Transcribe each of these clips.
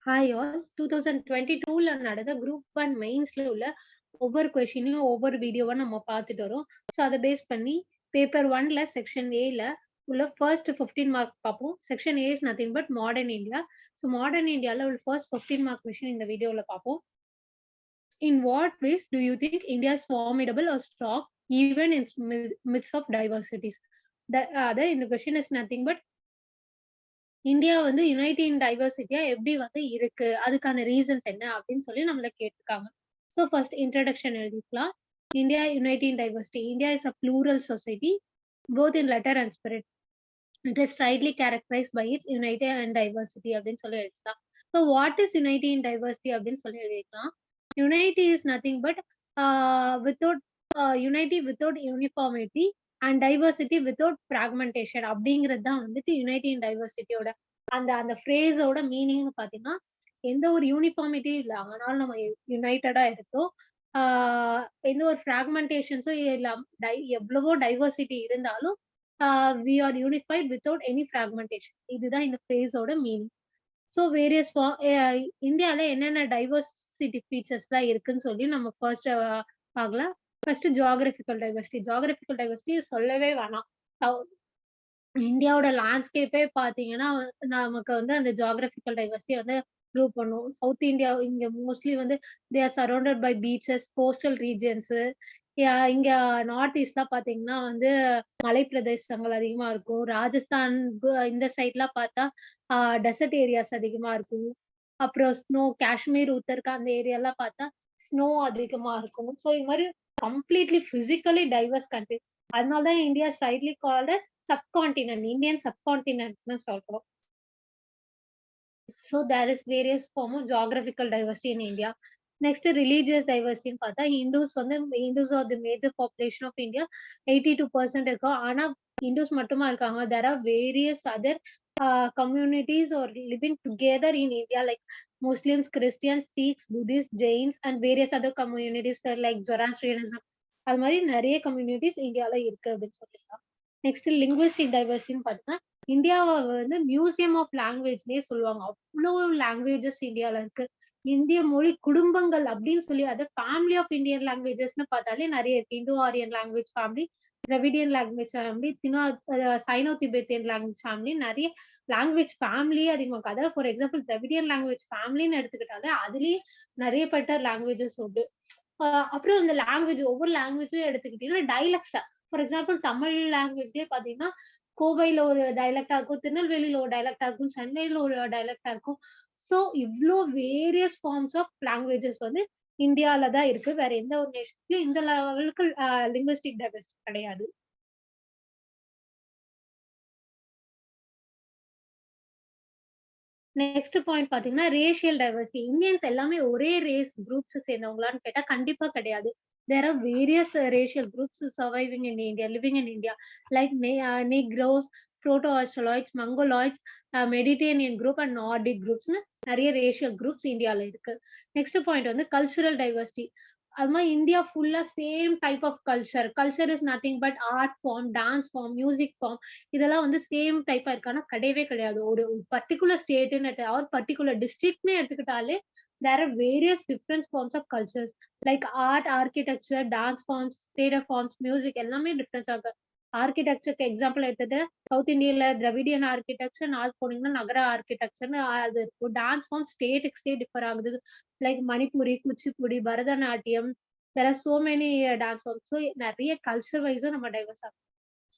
Hi all. 2022ல நடந்த group 1 மெயின்ஸ்ல உள்ள ஒவ்வொரு கொஸ்டினையும் ஒவ்வொரு வீடியோவா நம்ம பார்த்துட்டு வரோம். ஸோ அத பேஸ் பண்ணி பேப்பர் 1ல செக்ஷன் ஏல உள்ள ஃபர்ஸ்ட் 15 மார்க் பார்ப்போம். Section A is nothing but modern India. So modern இந்தியால உள்ள ஃபர்ஸ்ட் 15 மார்க் கொஸ்டின் இந்த வீடியோல பார்ப்போம். In what ways do you think India is formidable or strong even in midst of diversities? இந்த question is nothing but India வந்து unity இன் டைவர்சிட்டியா எப்படி வந்து இருக்கு? அதுக்கான ரீசன்ஸ் என்ன? அப்படின்னு சொல்லி நம்மள கேட்டிருக்காங்க. ஸோ ஃபர்ஸ்ட் இன்ட்ரோடக்ஷன் எழுதிக்கலாம். India unity in diversity. India is a plural society both in letter and spirit. It is slightly characterized by its unity and diversity அப்படின்னு சொல்லி எழுதிக்கலாம். So what is unity in diversity அப்படின்னு சொல்லி எழுதிக்கலாம். Unity is nothing but without unity without uniformity and diversity without fragmentation அப்படிங்கிறது தான் வந்துட்டு unity இன் டைவர்சிட்டியோட அந்த அந்த ஃப்ரேஸோட மீனிங்னு பாத்தீங்கன்னா எந்த ஒரு யூனிஃபார்மிட்டியும் இல்லை ஆனாலும் நம்ம யுனைட்டடா இருக்கோம். எந்த ஒரு ஃப்ராக்மெண்டேஷன்ஸும் இல்லை. எவ்வளவோ டைவர்சிட்டி இருந்தாலும் we are unified without any fragmentation. இதுதான் இந்த ஃப்ரேஸோட மீனிங். ஸோ வேரியஸ் இந்தியாவில் என்னென்ன டைவர்சிட்டி ஃபீச்சர்ஸ்லாம் இருக்குன்னு சொல்லி நம்ம ஃபர்ஸ்ட் பார்க்கலாம். First geographical diversity. Geographical diversity சொல்லவே வேணாம். இந்தியாவோட லேண்ட்ஸ்கேப்பே பார்த்தீங்கன்னா நமக்கு வந்து அந்த ஜியாகிரபிக்கல் டைவர்சிட்டி வந்து ப்ரூவ் பண்ணும். சவுத் இந்தியா இங்க மோஸ்ட்லி வந்து they are surrounded by beaches, coastal regions. இங்க நார்த் ஈஸ்ட்லாம் பாத்தீங்கன்னா வந்து மலை பிரதேசங்கள் அதிகமா இருக்கும். ராஜஸ்தான் இந்த சைட்லாம் பார்த்தா டெசர்ட் ஏரியாஸ் அதிகமா இருக்கும். அப்புறம் ஸ்னோ, காஷ்மீர், உத்தரகாண்ட் அந்த ஏரியாலாம் பார்த்தா ஸ்னோ அதிகமா இருக்கும். ஸோ இது மாதிரி கம்ப்ளீட்லி பிசிக்கலி டைவர்ஸ் கண்ட்ரி. அதனால தான் India slightly called as subcontinent, Indian சப்கான்டினென்ட்னு சொல்றோம். So there is various form of geographical diversity in India. Next, religious diversity ன்னு பார்த்தா Hindus are the major population of India. 82% இருக்கோம். ஆனா Hindus மட்டுமா இருக்காங்க. There are various other communities or living together in India like Muslims, Christians, Sikhs, Buddhists, Jains and various other communities like Zoroastrianism. அது மாதிரி நிறைய communities இந்தியால இருக்கு அப்படின்னு சொல்லலாம். நெக்ஸ்ட் லிங்குவிஸ்டிக் டைவர்சிட்டின்னு பார்த்தீங்கன்னா இந்தியாவை வந்து மியூசியம் ஆஃப் லாங்குவேஜ்லயே சொல்லுவாங்க. அவ்வளோ லாங்குவேஜஸ் இந்தியால இருக்கு. இந்திய மொழி குடும்பங்கள் அப்படின்னு சொல்லி அது ஃபேமிலி ஆஃப் இந்தியன் லாங்குவேஜஸ்னு பார்த்தாலே நிறைய இருக்கு. Indo Aryan language family, Dravidian language family, Sino Tibetan language family, நிறைய லாங்குவேஜ் ஃபேமிலியே அதிகமா இருக்கு. அதாவது ஃபார் எக்ஸாம்பிள் திராவிடியன் லாங்குவேஜ் ஃபேமிலின்னு எடுத்துக்கிட்டாலே அதுலயே நிறைய பட்ட லாங்குவேஜஸ் உண்டு. அப்புறம் இந்த லாங்குவேஜ் ஒவ்வொரு லாங்குவேஜும் எடுத்துக்கிட்டீங்கன்னா டைலக்ட்ஸா ஃபார் எக்ஸாம்பிள் தமிழ் லாங்குவேஜ்லயே பாத்தீங்கன்னா கோவையில ஒரு டைலக்டா இருக்கும், திருநெல்வேலியில ஒரு டைலக்டா இருக்கும், சென்னையில ஒரு டைலக்டா இருக்கும். ஸோ இவ்ளோ வேரியஸ் ஃபார்ம்ஸ் ஆஃப் லாங்குவேஜஸ் வந்து இந்தியால தான் இருக்கு. வேற எந்த ஒரு நேஷன்ஸ்லயும் இந்த லெவலுக்கு லிங்குவிஸ்டிக் டைவர்சிட்டி கிடையாது. நெக்ஸ்ட் பாயிண்ட் பாத்தீங்கன்னா ரேஷியல் டைவர்சிட்டி. இந்தியன்ஸ் எல்லாமே ஒரே ரேஸ் குரூப்ஸ் சேர்ந்தவங்களான்னு கேட்டா கண்டிப்பா கிடையாது. There are various racial groups surviving in India, living in India, like Negroes, Proto-Australoids, Mongoloids, Mediterranean group and Nordic groups. நிறைய ரேஷியல் குரூப்ஸ் இந்தியால இருக்கு. நெக்ஸ்ட் பாயிண்ட் வந்து கல்ச்சுரல் டைவர்சிட்டி. அது மாதிரி இந்தியா ஃபுல்லா same type of culture. Culture is nothing but art form, dance form, music form. இதெல்லாம் வந்து same டைப்பா இருக்கானா கிடையவே கிடையாது. ஒரு பர்டிகுலர் ஸ்டேட்னு ஆர் பர்டிகுலர் டிஸ்ட்ரிக்ட்னு எடுத்துக்கிட்டாலே there are various different forms of cultures like art, architecture, dance forms, theater forms, music எல்லாமே டிஃபரன்ஸ் ஆகுது. ஆர்கிடெக்சருக்கு எக்ஸாம்பிள் எடுத்துட்டு சவுத் இந்தியால திராவிடியன் ஆர்கிடெக்சர், நார்த் போனீங்கன்னா நகர ஆர்கிடெக்சர்னு அது இருக்கும். டான்ஸ் ஃபார்ம் ஸ்டேட்டுக்கு ஸ்டேட் டிஃபர் ஆகுது. Like Manipuri, Kuchipudi, Bharatanatyam, there are so many dance forms. So நிறைய கல்ச்சர் வைஸும் நம்ம டைவர்ஸ் ஆகும்.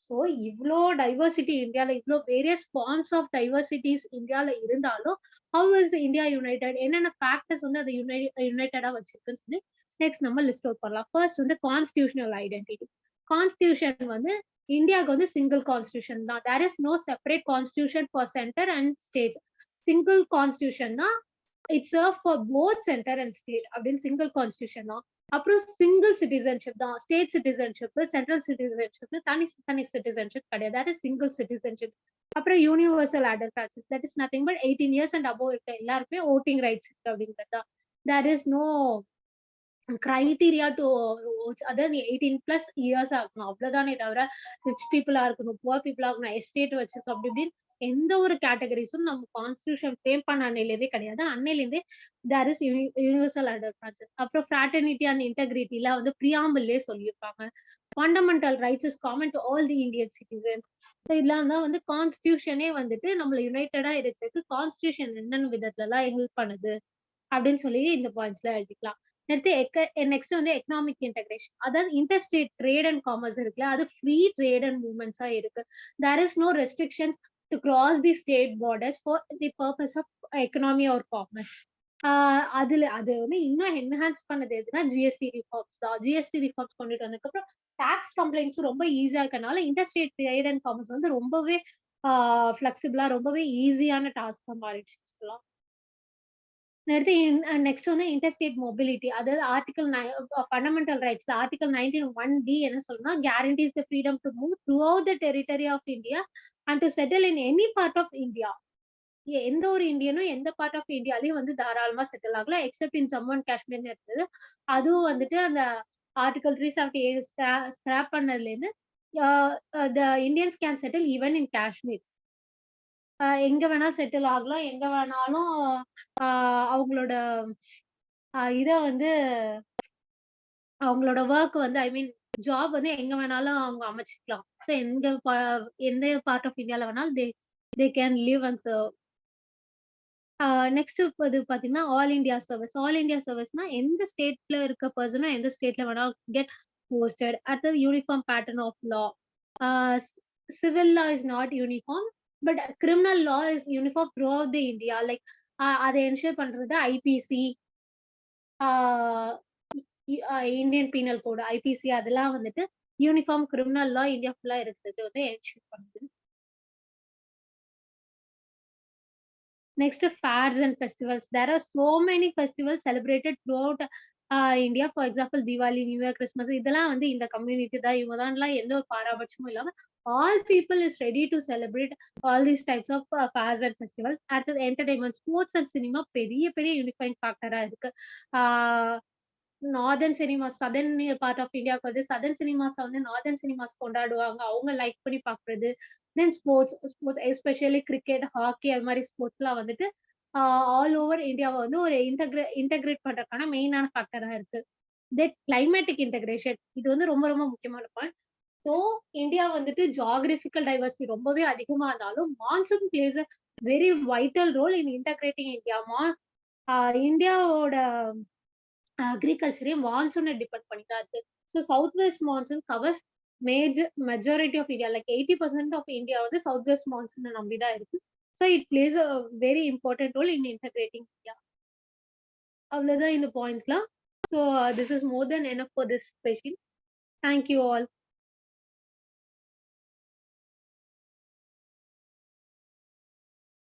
ஸோ இவ்ளோ டைவர்சிட்டி இந்தியால, இவ்ளோ வேரியஸ் ஃபார்ம்ஸ் ஆஃப் டைவர்சிட்டிஸ் இந்தியால இருந்தாலும் ஹவ் இஸ் இந்தியா யுனைடெட், என்னென்ன ஃபேக்டர்ஸ் வந்து அதை யுனைடெடா வச்சிருக்குன்னு சொல்லி நெக்ஸ்ட் நம்ம லிஸ்ட் அவுட் பண்ணலாம். ஃபர்ஸ்ட் வந்து கான்ஸ்டிடியூஷனல் ஐடென்டிட்டி. கான்ஸ்டிடியூஷன் வந்து இந்தியாவுக்கு வந்து சிங்கிள் கான்ஸ்டிடியூஷன் தான். There is no separate constitution for centre and state. Single constitution தான். It's for both centre and state அப்படின்னு சிங்கிள் கான்ஸ்டிடியூஷன் தான். அப்புறம் சிங்கிள் சிட்டிசன்ஷிப் தான். ஸ்டேட் சிட்டிசன்ஷிப், சென்ட்ரல் சிட்டிசன்ஷிப், தனி தனி சிட்டிசன்ஷிப் கிடையாது. That is single citizenship. அப்புறம் universal adult access. That is nothing but 18 years and above இருக்க எல்லாருக்குமே ஓட்டிங் ரைட்ஸ் இருக்கு அப்படிங்கிறது தான். There is no criteria to அதாவது 18+ இயர்ஸ் ஆகணும் அவ்வளவுதானே தவிர ரிச் பீப்புளா இருக்கணும், புவர் பீப்புளா இருக்கணும், எஸ்டேட் வச்சிருக்கோம் அப்படி இப்படின்னு எந்த ஒரு கேட்டகரிஸும் நம்ம கான்ஸ்டிடியூஷன் ஃப்ரேம் பண்ண அன்னையிலேயே கிடையாது. அன்னையிலேருந்தே தேர் இஸ் யுனிவர்சல் அட்வான்டேஜஸ். அப்புறம் ஃப்ராட்டர்னிட்டி அண்ட் இன்டெகிரிட்டிலாம் வந்து பிரியாம்பிள்லயே சொல்லியிருப்பாங்க. Fundamental rights is common to all the Indian citizens. இதெல்லாம் தான் வந்து கான்ஸ்டிடியூஷனே வந்துட்டு நம்மள யுனைட்டடா இருக்கிறதுக்கு கான்ஸ்டிடியூஷன் என்னென்ன விதத்துலலாம் ஹெல்ப் பண்ணுது அப்படின்னு சொல்லி இந்த பாயிண்ட்ஸ்ல எழுதிக்கலாம். நெக்ஸ்ட் வந்து எக்கனாமிக் இன்டகிரேஷன். அதாவது இன்டர்ஸ்டேட் ட்ரேட் அண்ட் காமர்ஸ் இருக்குல்ல, அது ஃப்ரீ ட்ரேட் அண்ட் மூவ்மெண்ட்ஸா இருக்கு. There is no restrictions to cross the state borders for the purpose of economy or commerce. அதுல அது வந்து இன்னும் என்ஹான்ஸ் பண்ணது எதுனா ஜிஎஸ்டி ரிஃபார்ம்ஸ் தான். ஜிஎஸ்டி ரிஃபார்ம்ஸ் கொண்டுட்டு வந்ததுக்கப்புறம் டாக்ஸ் கம்ப்ளைண்ட்ஸ் ரொம்ப ஈஸியா இருக்கனால இன்டர்ஸ்டேட் ட்ரேட் அண்ட் காமர்ஸ் வந்து ரொம்பவே ஃபிளெக்சிபிளா ரொம்பவே ஈஸியான டாஸ்கா மாறிடுச்சு சொல்லலாம். அடுத்து நெக்ஸ்ட் வந்து இன்டர்ஸ்டேட் மொபிலிட்டி. அதாவது ஃபண்டமெண்டல் ரைட்ஸ் ஆர்டிகல் 19(1)(d) என்ன சொல்லும்னா, guarantees the freedom to move throughout the territory of India and to settle in any part of India. எந்த ஒரு இந்தியனும் எந்த பார்ட் ஆஃப் இந்தியாலயும் வந்து தாராளமா செட்டில் ஆகலாம், எக்ஸப்ட் இன் ஜம்மு அண்ட் காஷ்மீர்னு இருந்தது. அதுவும் வந்துட்டு அந்த ஆர்டிகல் 378 ஸ்கிராப் பண்ணதுல இருந்து த Indians can settle even in Kashmir. எங்க வேணா செட்டில் ஆகலாம், எங்க வேணாலும் அவங்களோட இத வந்து அவங்களோட ஒர்க் வந்து ஐ மீன் ஜாப் வந்து எங்க வேணாலும் அவங்க அமைச்சுக்கலாம். ஸோ எந்த பார்ட் ஆஃப் இந்தியால வேணாலும் they can live and serve. Next இது பாத்தீங்கன்னா all India service. All India சர்வீஸ்னா எந்த ஸ்டேட்ல இருக்க பர்சனும் எந்த ஸ்டேட்ல வேணாலும் கெட் போஸ்டட். அடுத்தது uniform pattern of law. Civil law is not uniform, but criminal law is uniform throughout the India. Like அதை என்ஷூர் பண்றது IPC, Indian penal code, IPC, அதெல்லாம் வந்துட்டு யூனிஃபார்ம் கிரிமினல் லா இந்தியா ஃபுல்லா இருக்கிறது வந்து என்ஷூர் பண்ணுது. Next, fairs and festivals. There are so many festivals celebrated throughout India. For example, Diwali, New Year, Christmas. இதெல்லாம் வந்து இந்த கம்யூனிட்டி தான், இவங்க தான்லாம் எந்த ஒரு பாரபட்சமும் இல்லாம all people is ready to celebrate all these types of fairs and festivals. அடுத்தது entertainment, sports and cinema பெரிய பெரிய யூனிஃபைங் ஃபேக்டரா இருக்கு. Northern cinemas southern part of இந்தியாவுக்கு வந்து சதர்ன் சினிமாஸ் வந்து நார்தர்ன் சினிமாஸ் கொண்டாடுவாங்க, அவங்க லைக் பண்ணி பாக்குறது. Then sports especially cricket, hockey, அது மாதிரி ஸ்போர்ட்ஸ்லாம் வந்துட்டு ஆல் ஓவர் இந்தியாவை வந்து ஒரு இன்டகிரேட் பண்றதுக்கான மெயினான ஃபேக்டரா இருக்கு. தென் கிளைமேட்டிக் இன்டகிரேஷன், இது வந்து ரொம்ப ரொம்ப முக்கியமான பாயிண்ட். ஸோ இந்தியா வந்துட்டு ஜியாகிரபிக்கல் டைவர்சிட்டி ரொம்பவே அதிகமா இருந்தாலும் monsoon plays a very vital role in integrating India. இந்தியாவோட அக்ரிகல்ச்சரையும் மான்சூனை டிபெண்ட் பண்ணி தான் இருக்கு. So south west monsoon covers majority of India. Like 80% of India வந்து சவுத் வெஸ்ட் மான்சூனை நம்பி தான் இருக்கு. So it plays a very important role in integrating India. அவ்வளவுதான் இந்த பாயிண்ட்ஸ்லாம். So this is more than enough for this session. Thank you all.